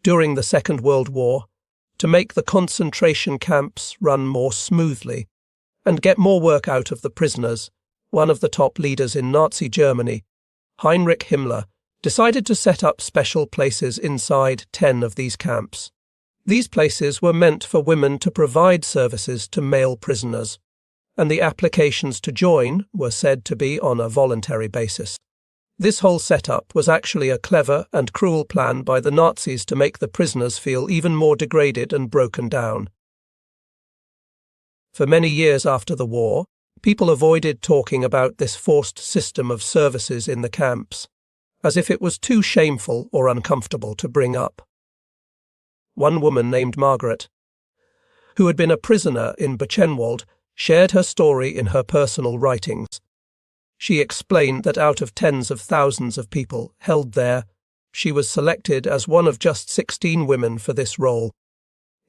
during the Second World War to make the concentration camps run more smoothly and get more work out of the prisoners. One of the top leaders in Nazi Germany, Heinrich Himmler, decided to set up special places inside 10 of these camps. These places were meant for women to provide services to male prisoners, and the applications to join were said to be on a voluntary basis. This whole setup was actually a clever and cruel plan by the Nazis to make the prisoners feel even more degraded and broken down. For many years after the war, people avoided talking about this forced system of services in the camps, as if it was too shameful or uncomfortable to bring up. One woman named Margaret, who had been a prisoner in Buchenwald, shared her story in her personal writings. She explained that out of tens of thousands of people held there, she was selected as one of just 16 women for this role.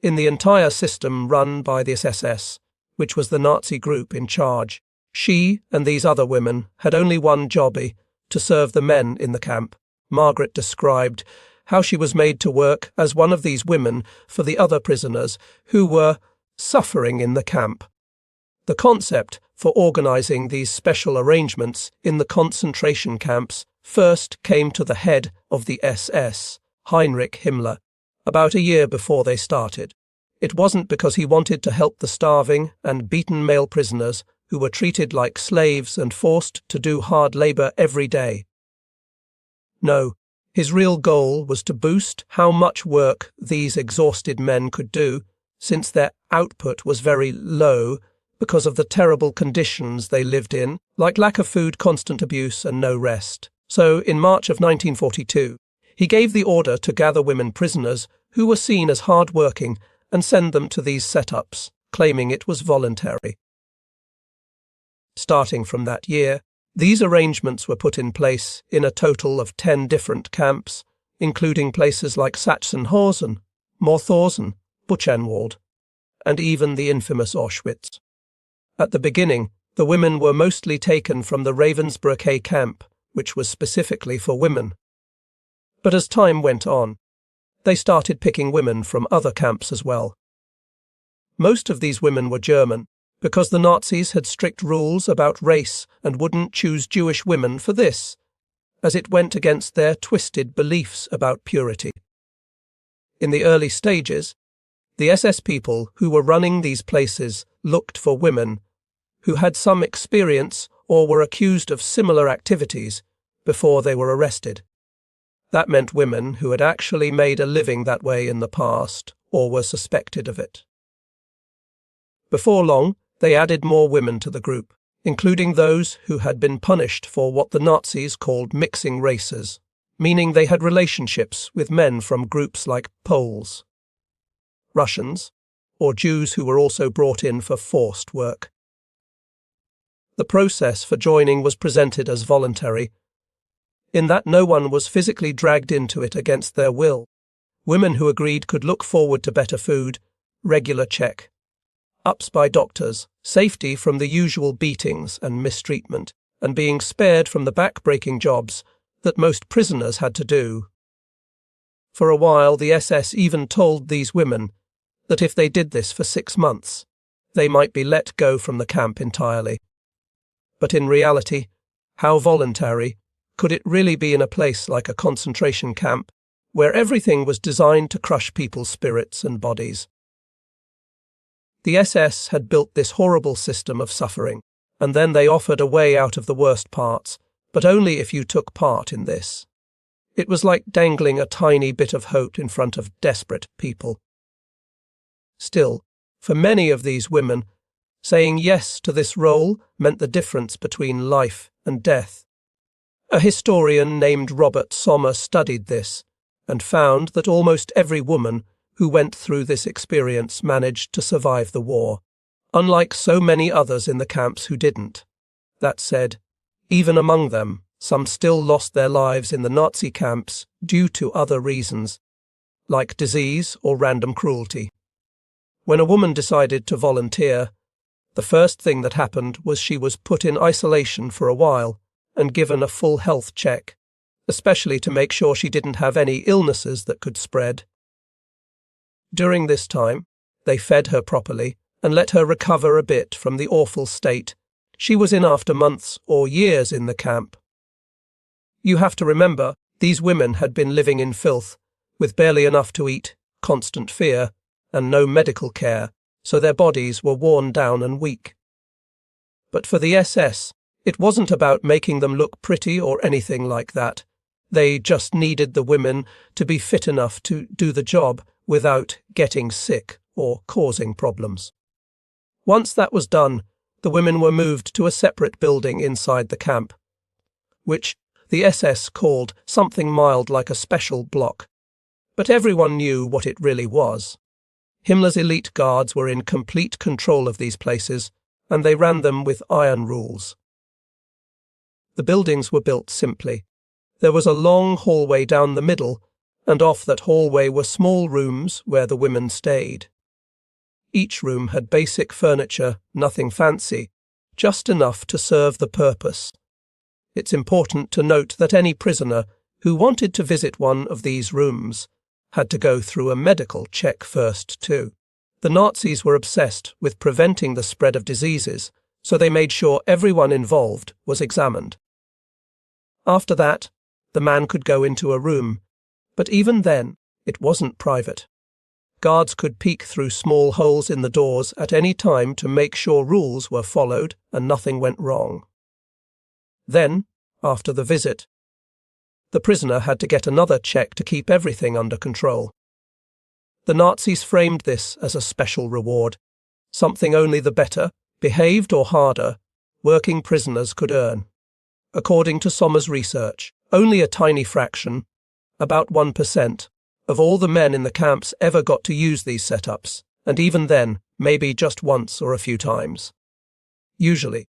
In the entire system run by the SS, which was the Nazi group in charge, she and these other women had only one job: to serve the men in the camp. Margaret described how she was made to work as one of these women for the other prisoners who were suffering in the camp. The concept for organising these special arrangements in the concentration camps first came to the head of the SS, Heinrich Himmler, about a year before they started. It wasn't because he wanted to help the starving and beaten male prisoners who were treated like slaves and forced to do hard labour every day. No, his real goal was to boost how much work these exhausted men could do, since their output was very low because of the terrible conditions they lived in, like lack of food, constant abuse, and no rest. So, in March of 1942, he gave the order to gather women prisoners who were seen as hard-working and send them to these setups, claiming it was voluntary. Starting from that year, these arrangements were put in place in a total of 10 different camps, including places like Sachsenhausen, Mauthausen, Buchenwald, and even the infamous Auschwitz. At the beginning, the women were mostly taken from the Ravensbrück camp, which was specifically for women. But as time went on, they started picking women from other camps as well. Most of these women were German, because the Nazis had strict rules about race and wouldn't choose Jewish women for this, as it went against their twisted beliefs about purity. In the early stages, the SS people who were running these places looked for women who had some experience or were accused of similar activities before they were arrested. That meant women who had actually made a living that way in the past or were suspected of it. Before long, they added more women to the group, including those who had been punished for what the Nazis called mixing races, meaning they had relationships with men from groups like Poles, Russians, or Jews who were also brought in for forced work. The process for joining was presented as voluntary, in that no one was physically dragged into it against their will. Women who agreed could look forward to better food, regular check-ups by doctors, safety from the usual beatings and mistreatment, and being spared from the back-breaking jobs that most prisoners had to do. For a while, the SS even told these women that if they did this for 6 months, they might be let go from the camp entirely. But in reality, how voluntary could it really be in a place like a concentration camp, where everything was designed to crush people's spirits and bodies? The SS had built this horrible system of suffering, and then they offered a way out of the worst parts, but only if you took part in this. It was like dangling a tiny bit of hope in front of desperate people. Still, for many of these women, saying yes to this role meant the difference between life and death. A historian named Robert Sommer studied this and found that almost every woman who went through this experience managed to survive the war, unlike so many others in the camps who didn't. That said, even among them, some still lost their lives in the Nazi camps due to other reasons, like disease or random cruelty. When a woman decided to volunteer, the first thing that happened was she was put in isolation for a while and given a full health check, especially to make sure she didn't have any illnesses that could spread. During this time, they fed her properly and let her recover a bit from the awful state she was in after months or years in the camp. You have to remember, these women had been living in filth, with barely enough to eat, constant fear, and no medical care, so their bodies were worn down and weak. But for the SS, it wasn't about making them look pretty or anything like that. They just needed the women to be fit enough to do the job without getting sick or causing problems. Once that was done, the women were moved to a separate building inside the camp, which the SS called something mild like a special block. But everyone knew what it really was. Himmler's elite guards were in complete control of these places, and they ran them with iron rules. The buildings were built simply. There was a long hallway down the middle, and off that hallway were small rooms where the women stayed. Each room had basic furniture, nothing fancy, just enough to serve the purpose. It's important to note that any prisoner who wanted to visit one of these rooms had to go through a medical check first too. The Nazis were obsessed with preventing the spread of diseases, so they made sure everyone involved was examined. After that, the man could go into a room, but even then, it wasn't private. Guards could peek through small holes in the doors at any time to make sure rules were followed and nothing went wrong. Then, after the visit, the prisoner had to get another check to keep everything under control. The Nazis framed this as a special reward, something only the better, behaved or harder, working prisoners could earn. According to Sommer's research, only a tiny fraction, about 1%, of all the men in the camps ever got to use these setups, and even then, maybe just once or a few times. Usually,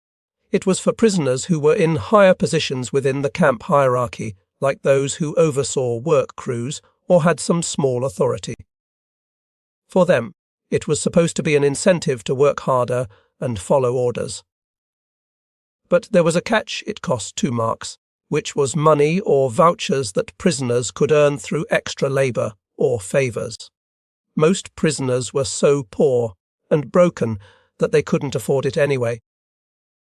it was for prisoners who were in higher positions within the camp hierarchy, like those who oversaw work crews or had some small authority. For them, it was supposed to be an incentive to work harder and follow orders. But there was a catch: it cost 2 marks, which was money or vouchers that prisoners could earn through extra labour or favours. Most prisoners were so poor and broken that they couldn't afford it anyway,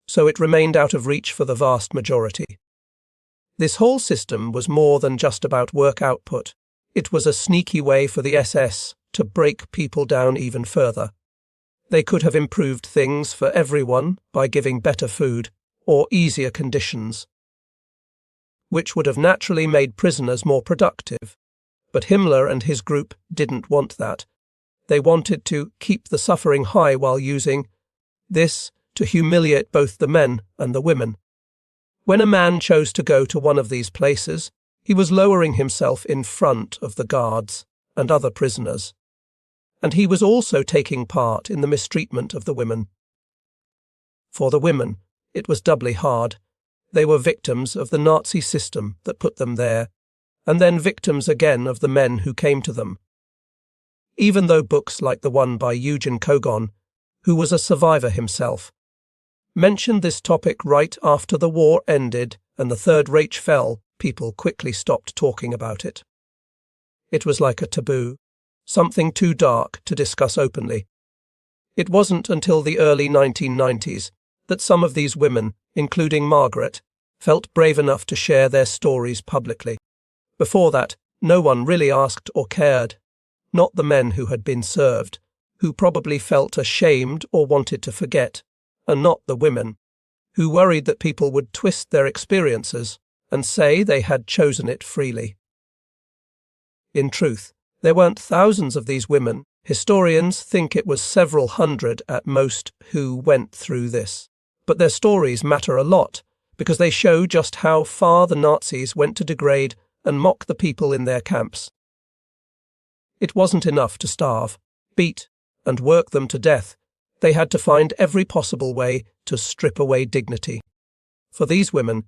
so it remained out of reach for the vast majority. This whole system was more than just about work output. It was a sneaky way for the SS to break people down even further. They could have improved things for everyone by giving better food or easier conditions, which would have naturally made prisoners more productive. But Himmler and his group didn't want that. They wanted to keep the suffering high while using this to humiliate both the men and the women. When a man chose to go to one of these places, he was lowering himself in front of the guards and other prisoners, and he was also taking part in the mistreatment of the women. For the women, it was doubly hard. They were victims of the Nazi system that put them there, and then victims again of the men who came to them. Even though books like the one by Eugen Kogon, who was a survivor himself, mentioned this topic right after the war ended and the Third Reich fell, people quickly stopped talking about it. It was like a taboo, something too dark to discuss openly. It wasn't until the early 1990s that some of these women, including Margaret, felt brave enough to share their stories publicly. Before that, no one really asked or cared, not the men who had been served, who probably felt ashamed or wanted to forget, and not the women, who worried that people would twist their experiences and say they had chosen it freely. In truth, there weren't thousands of these women. Historians think it was several hundred at most who went through this. But their stories matter a lot because they show just how far the Nazis went to degrade and mock the people in their camps. It wasn't enough to starve, beat, and work them to death. They had to find every possible way to strip away dignity. For these women,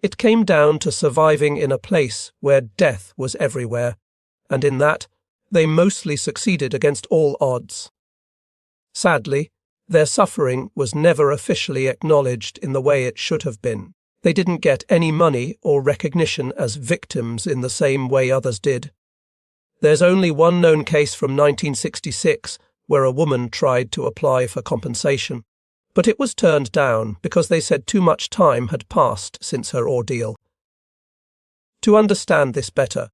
it came down to surviving in a place where death was everywhere, and in that, they mostly succeeded against all odds. Sadly, their suffering was never officially acknowledged in the way it should have been. They didn't get any money or recognition as victims in the same way others did. There's only one known case from 1966 where a woman tried to apply for compensation, but it was turned down because they said too much time had passed since her ordeal. To understand this better,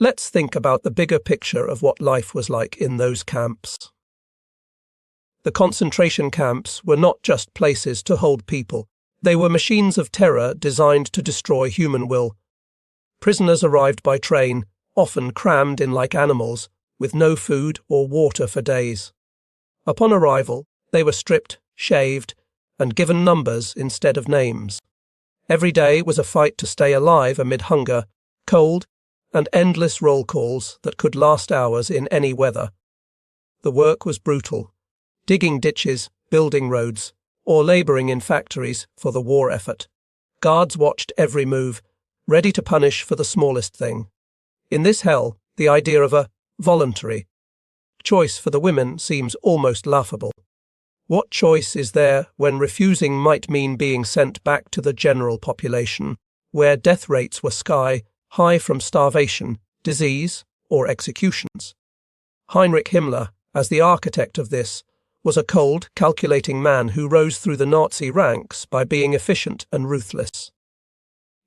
let's think about the bigger picture of what life was like in those camps. The concentration camps were not just places to hold people. They were machines of terror designed to destroy human will. Prisoners arrived by train, often crammed in like animals, with no food or water for days. Upon arrival, they were stripped, shaved, and given numbers instead of names. Every day was a fight to stay alive amid hunger, cold, and endless roll calls that could last hours in any weather. The work was brutal, digging ditches, building roads, or labouring in factories for the war effort. Guards watched every move, ready to punish for the smallest thing. In this hell, the idea of a voluntary choice for the women seems almost laughable. What choice is there when refusing might mean being sent back to the general population, where death rates were sky high from starvation, disease, or executions? Heinrich Himmler, as the architect of this, was a cold, calculating man who rose through the Nazi ranks by being efficient and ruthless.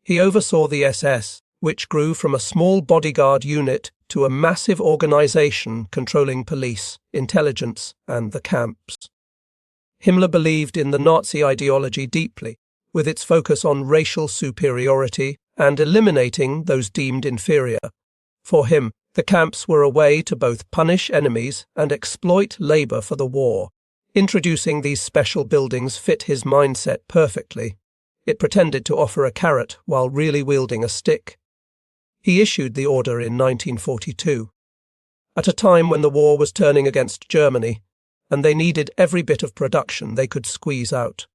He oversaw the SS, which grew from a small bodyguard unit to a massive organization controlling police, intelligence, and the camps. Himmler believed in the Nazi ideology deeply, with its focus on racial superiority and eliminating those deemed inferior. For him, the camps were a way to both punish enemies and exploit labor for the war. Introducing these special buildings fit his mindset perfectly. It pretended to offer a carrot while really wielding a stick. He issued the order in 1942, at a time when the war was turning against Germany, and they needed every bit of production they could squeeze out.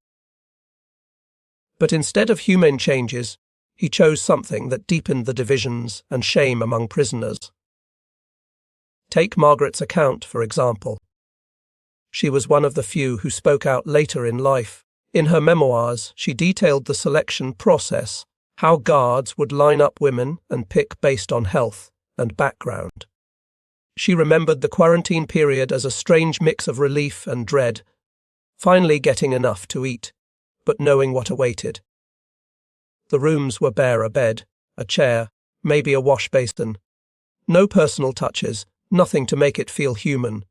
But instead of humane changes, he chose something that deepened the divisions and shame among prisoners. Take Margaret's account, for example. She was one of the few who spoke out later in life. In her memoirs, she detailed the selection process, how guards would line up women and pick based on health and background. She remembered the quarantine period as a strange mix of relief and dread, finally getting enough to eat, but knowing what awaited. The rooms were bare: a bed, a chair, maybe a wash basin. No personal touches, nothing to make it feel human.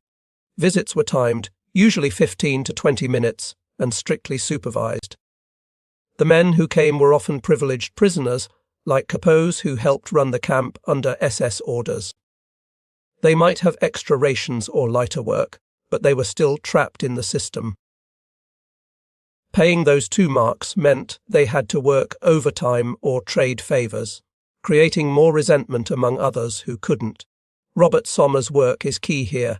Visits were timed, usually 15 to 20 minutes, and strictly supervised. The men who came were often privileged prisoners, like capos who helped run the camp under SS orders. They might have extra rations or lighter work, but they were still trapped in the system. Paying those 2 marks meant they had to work overtime or trade favours, creating more resentment among others who couldn't. Robert Sommer's work is key here.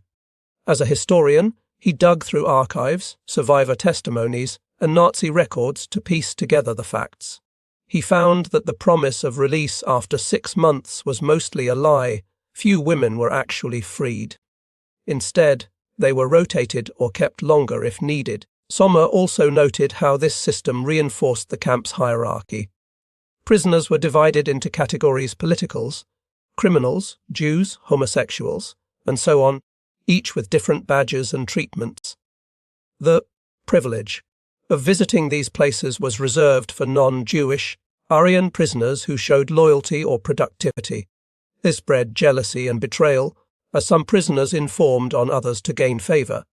As a historian, he dug through archives, survivor testimonies, and Nazi records to piece together the facts. He found that the promise of release after 6 months was mostly a lie. Few women were actually freed. Instead, they were rotated or kept longer if needed. Sommer also noted how this system reinforced the camp's hierarchy. Prisoners were divided into categories: politicals, criminals, Jews, homosexuals, and so on, each with different badges and treatments. The privilege of visiting these places was reserved for non-Jewish, Aryan prisoners who showed loyalty or productivity. This bred jealousy and betrayal, as some prisoners informed on others to gain favour.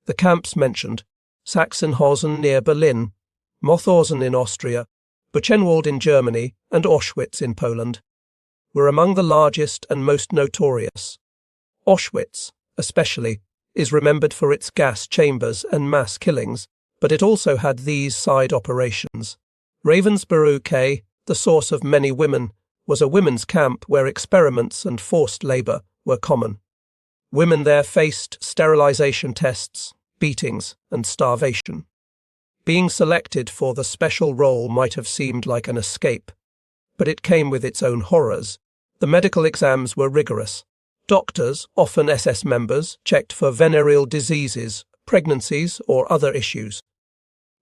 The camps mentioned: Sachsenhausen near Berlin, Mauthausen in Austria, Buchenwald in Germany, and Auschwitz in Poland, were among the largest and most notorious. Auschwitz, especially, is remembered for its gas chambers and mass killings, but it also had these side operations. Ravensbrück, the source of many women, was a women's camp where experiments and forced labour were common. Women there faced sterilisation tests, beatings, and starvation. Being selected for the special role might have seemed like an escape, but it came with its own horrors. The medical exams were rigorous. Doctors, often SS members, checked for venereal diseases, pregnancies, or other issues.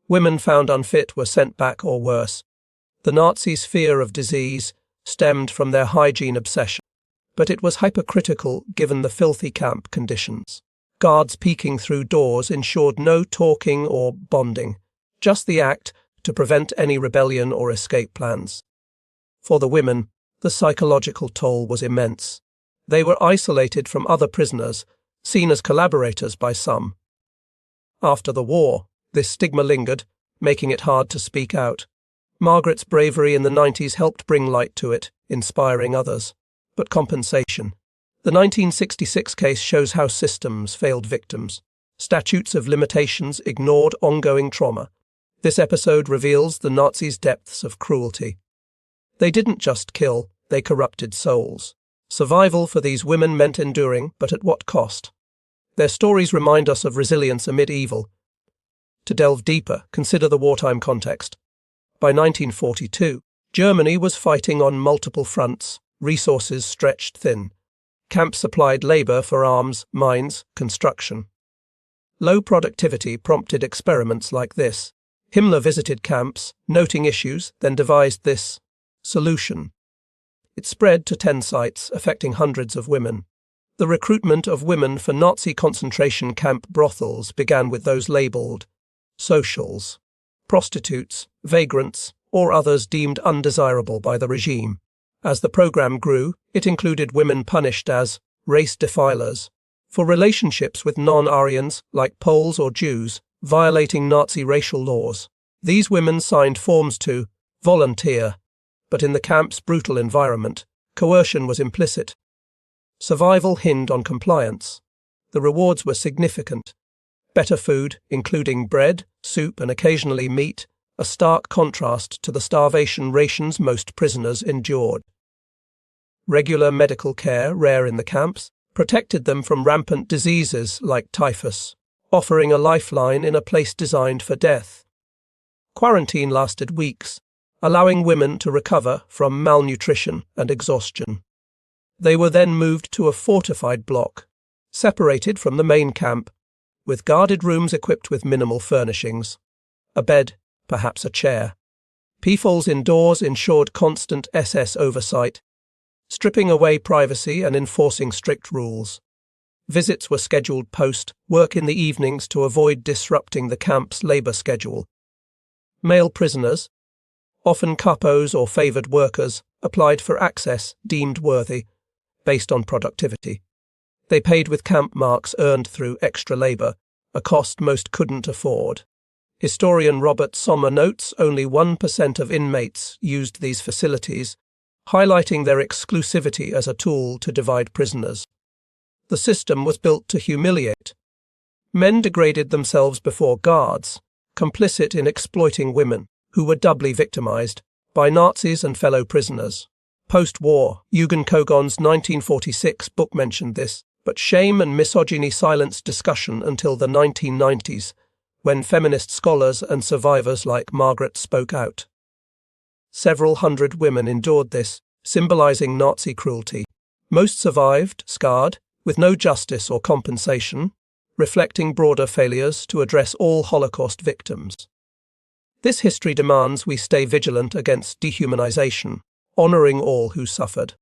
Women found unfit were sent back or worse. The Nazis' fear of disease stemmed from their hygiene obsession. but it was hypercritical given the filthy camp conditions. Guards peeking through doors ensured no talking or bonding, just the act to prevent any rebellion or escape plans. For the women, the psychological toll was immense. They were isolated from other prisoners, seen as collaborators by some. After the war, this stigma lingered, making it hard to speak out. Margaret's bravery in the 90s helped bring light to it, inspiring others. But compensation. The 1966 case shows how systems failed victims. Statutes of limitations ignored ongoing trauma. This episode reveals the Nazis' depths of cruelty. They didn't just kill, they corrupted souls. Survival for these women meant enduring, but at what cost? Their stories remind us of resilience amid evil. To delve deeper, consider the wartime context. By 1942, Germany was fighting on multiple fronts, resources stretched thin. Camps supplied labour for arms, mines, construction. Low productivity prompted experiments like this. Himmler visited camps, noting issues, then devised this solution. It spread to 10 sites, affecting hundreds of women. The recruitment of women for Nazi concentration camp brothels began with those labelled socials, prostitutes, vagrants, or others deemed undesirable by the regime. As the program grew, it included women punished as race defilers for relationships with non-Aryans like Poles or Jews, violating Nazi racial laws. These women signed forms to volunteer, but in the camp's brutal environment, coercion was implicit. Survival hinged on compliance. The rewards were significant. Better food, including bread, soup, and occasionally meat, a stark contrast to the starvation rations most prisoners endured. Regular medical care, rare in the camps, protected them from rampant diseases like typhus, offering a lifeline in a place designed for death. Quarantine lasted weeks, allowing women to recover from malnutrition and exhaustion. They were then moved to a fortified block, separated from the main camp, with guarded rooms equipped with minimal furnishings. A bed, perhaps a chair. Peepholes indoors ensured constant SS oversight, stripping away privacy and enforcing strict rules. Visits were scheduled post-work in the evenings to avoid disrupting the camp's labour schedule. Male prisoners, often capos or favoured workers, applied for access deemed worthy, based on productivity. They paid with camp marks earned through extra labour, a cost most couldn't afford. Historian Robert Sommer notes only 1% of inmates used these facilities, highlighting their exclusivity as a tool to divide prisoners. The system was built to humiliate. Men degraded themselves before guards, complicit in exploiting women, who were doubly victimized by Nazis and fellow prisoners. Post-war, Eugen Kogon's 1946 book mentioned this, but shame and misogyny silenced discussion until the 1990s, when feminist scholars and survivors like Margaret spoke out. Several hundred women endured this, symbolizing Nazi cruelty. Most survived, scarred, with no justice or compensation, reflecting broader failures to address all Holocaust victims. This history demands we stay vigilant against dehumanization, honoring all who suffered.